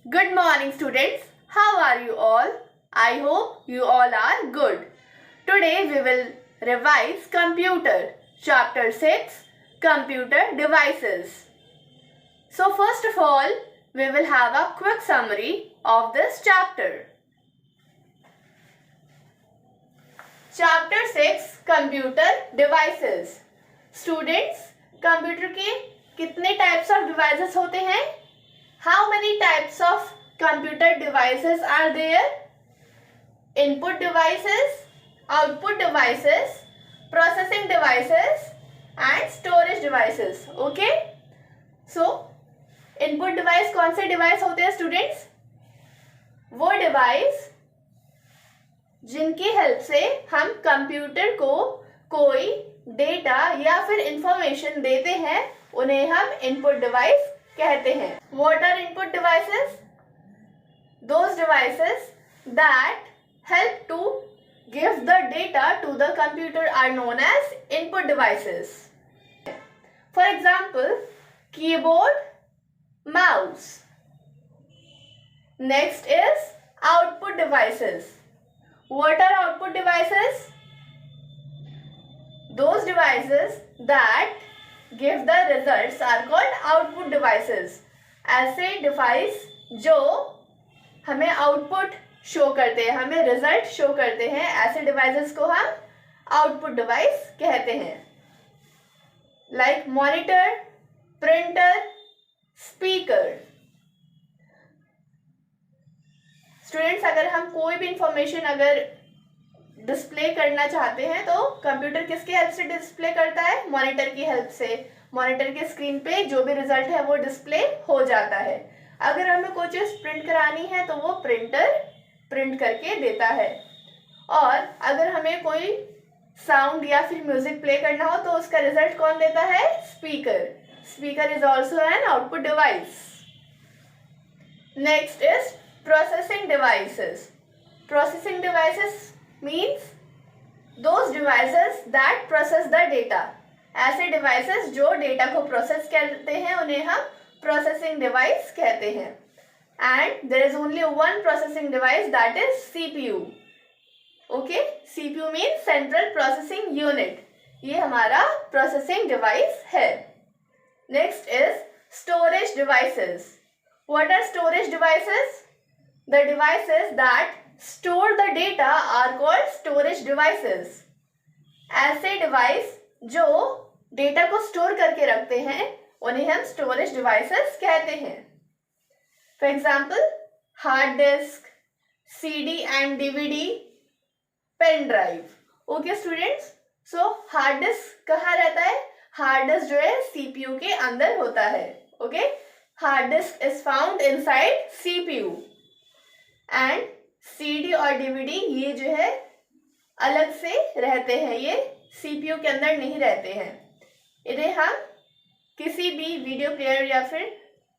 Good morning, students. How are you all? I hope you all are good. Today we will revise Computer, Chapter 6, Computer Devices. So first of all, we will have a quick summary of this chapter. Chapter 6, Computer Devices. Students, computer के कितने types of devices होते हैं? How many types of computer devices are there? Input devices, output devices, processing devices and storage devices. Okay? So, input device कौन से device होते हैं students? वो device जिनकी हेल्प से हम कंप्यूटर को कोई डेटा या फिर इंफॉर्मेशन देते हैं उन्हें हम इनपुट डिवाइस कहते हैं. What are input devices? Those devices that help to give the data to the computer are known as input devices. For example, keyboard, mouse. Next is output devices. What are output devices? Those devices that give the results are called output devices. ऐसे device जो हमें output show करते हैं, हमें result show करते हैं, ऐसे devices को हम आउटपुट डिवाइस कहते हैं. Like monitor, printer, speaker. Students, अगर हम कोई भी इंफॉर्मेशन अगर डिस्प्ले करना चाहते हैं तो कंप्यूटर किसकी हेल्प से डिस्प्ले करता है? मॉनिटर की हेल्प से. मॉनिटर के स्क्रीन पे जो भी रिजल्ट है वो डिस्प्ले हो जाता है. अगर हमें कोई चीज प्रिंट करानी है तो वो प्रिंटर प्रिंट करके देता है. और अगर हमें कोई साउंड या फिर म्यूजिक प्ले करना हो तो उसका रिजल्ट कौन देता है? Speaker. Speaker is also an output device. Next is processing devices. Processing devices means those devices that process the data. ऐसे devices जो डेटा को प्रोसेस करते हैं उन्हें हम प्रोसेसिंग डिवाइस कहते हैं. And there is only one processing device, that is CPU. Okay, CPU means Central Processing Unit. ये हमारा प्रोसेसिंग डिवाइस है. Next is storage devices. What are storage devices? The devices that store the data are called storage devices. ऐसे device जो data को store करके रखते हैं उन्हें हम स्टोरेज डिवाइसेस कहते हैं. For example, hard disk, CD and DVD, pen drive. Okay students, so hard disk कहाँ रहता है? हार्ड डिस्क जो है CPU के अंदर होता है. Okay, hard disk is found inside CPU. And CD और DVD ये जो है अलग से रहते हैं, ये CPU के अंदर नहीं रहते हैं. इन्हें हम किसी भी वीडियो प्लेयर या फिर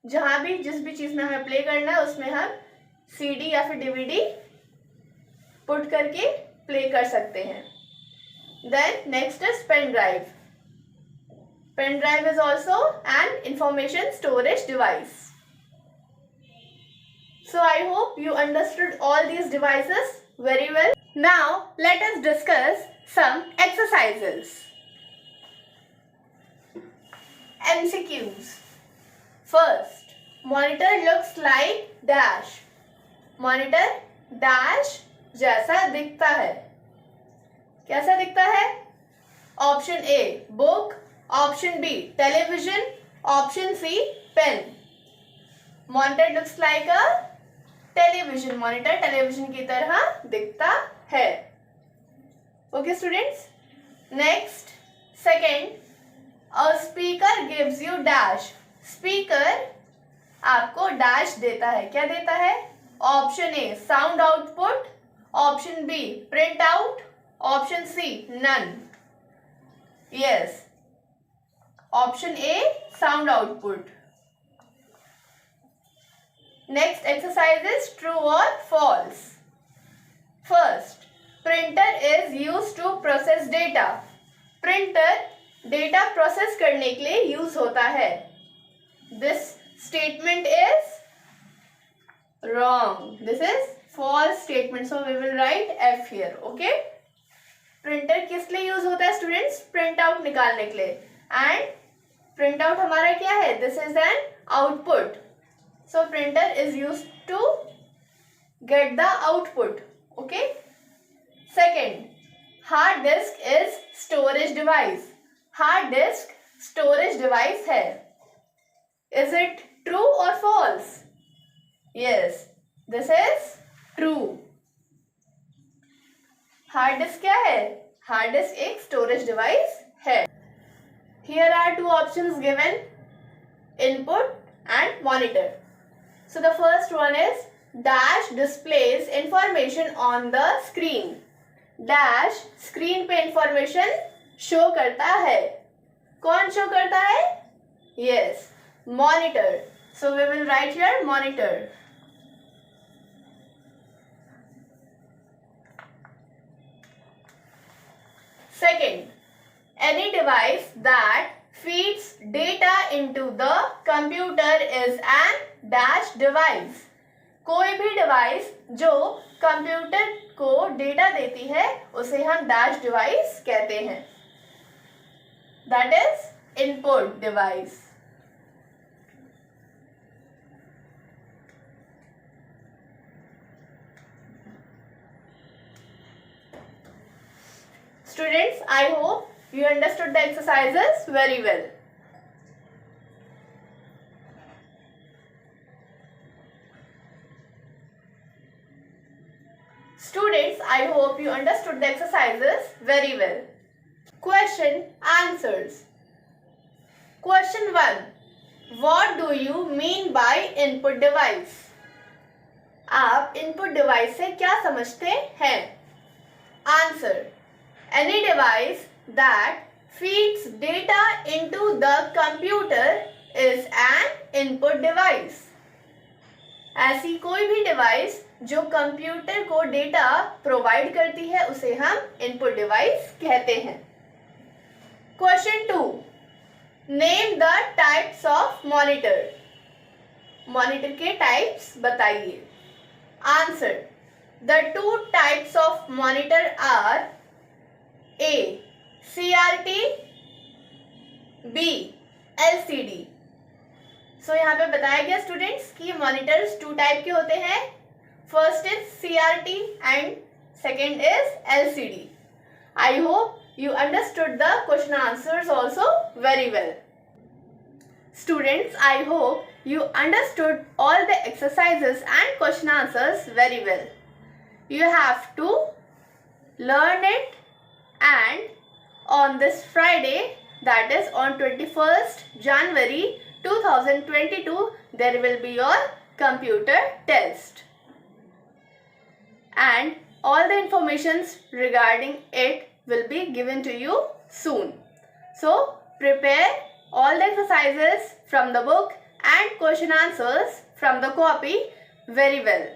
जहाँ भी जिस भी चीज़ में हमें प्ले करना है उसमें हम CD या फिर DVD पुट करके प्ले कर सकते हैं. Then next is pen drive. Pen drive is also an information storage device. So I hope you understood all these devices very well. Now let us discuss some exercises. MCQs. First, monitor looks like dash. Monitor dash जैसा दिखता है. कैसा दिखता है? Option A book, Option B television, Option C pen. Monitor looks like a television. Monitor television की तरह दिखता है. Okay students, next second, a speaker gives you dash. Speaker आपको डैश देता है. क्या देता है? Option A sound output, option B print out, option C none. Yes, option A sound output. Next exercise is true or false. First, printer is used to process data. Printer data process करने के लिए use होता है. This statement is Wrong. This is false statement. So we will write F here. Okay. Printer किस लिए use होता है students? Print out निकालने के लिए. एंड प्रिंट आउट हमारा क्या है? This is an output. So printer is use to get the output. Okay. Second, hard disk is storage device. Hard disk storage device है. इज इट ट्रू और false? Yes, this is true. Hard disk क्या है? Hard disk एक storage device है. Here are two options given, input and monitor. So the first one is dash displays information on the screen. Dash screen पे information show करता है. कौन show करता है? Yes, monitor. So we will write here monitor. Second, any device that feeds data into the computer is an dash device. कोई भी device जो computer को डेटा देती है उसे हम डैश डिवाइस कहते हैं. That is input device. Students, I hope you understood the exercises very well. Students, I hope you understood the exercises very well. Question answers. Question 1. What do you mean by input device? आप input device से क्या समझते हैं? Answer. Any device that feeds data into the computer is an input device. ऐसी कोई भी device जो computer को डेटा प्रोवाइड करती है उसे हम इनपुट डिवाइस कहते हैं. Question 2. Name the types of monitor. Monitor के टाइप्स बताइए. Answer. The two types of monitor are A. CRT, B. LCD. So यहाँ पे बताया गया स्टूडेंट्स कि मॉनिटर्स टू टाइप के होते हैं. First is CRT and second is LCD. I hope you understood the question answers also very well. Students, I hope you understood all the exercises and question answers very well. You have to learn it. And on this Friday, that is on 21st January 2022, there will be your computer test. And all the informations regarding it will be given to you soon. So, prepare all the exercises from the book and question answers from the copy very well.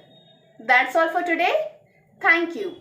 That's all for today. Thank you.